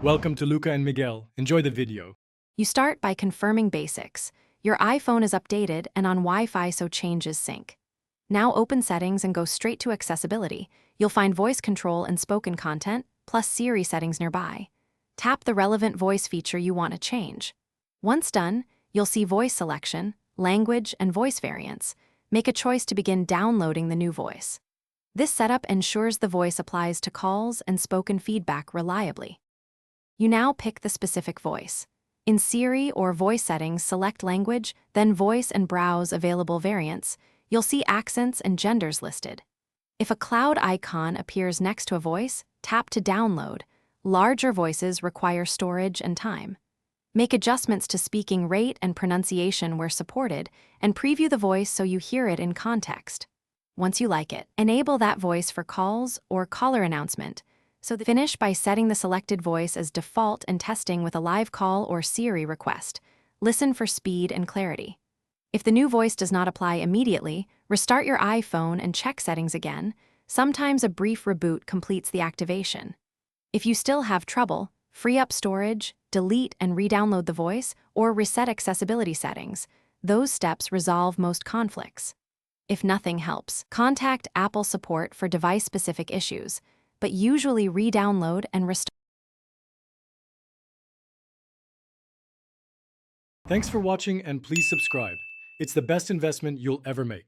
Welcome to Luca and Miguel. Enjoy the video. You start by confirming basics. Your iPhone is updated and on Wi-Fi, so changes sync. Now open Settings and go straight to Accessibility. You'll find voice control and spoken content, plus Siri settings nearby. Tap the relevant voice feature you want to change. Once done, you'll see voice selection, language, and voice variants. Make a choice to begin downloading the new voice. This setup ensures the voice applies to calls and spoken feedback reliably. You now pick the specific voice. In Siri or voice settings, select language, then voice and browse available variants. You'll see accents and genders listed. If a cloud icon appears next to a voice, tap to download. Larger voices require storage and time. Make adjustments to speaking rate and pronunciation where supported, and preview the voice so you hear it in context. Once you like it, enable that voice for calls or caller announcement. Finish by setting the selected voice as default and testing with a live call or Siri request. Listen for speed and clarity. If the new voice does not apply immediately, restart your iPhone and check settings again. Sometimes a brief reboot completes the activation. If you still have trouble, free up storage, delete and re-download the voice, or reset accessibility settings. Those steps resolve most conflicts. If nothing helps, contact Apple support for device-specific issues, but usually re-download and restore. Thanks for watching and please subscribe. It's the best investment you'll ever make.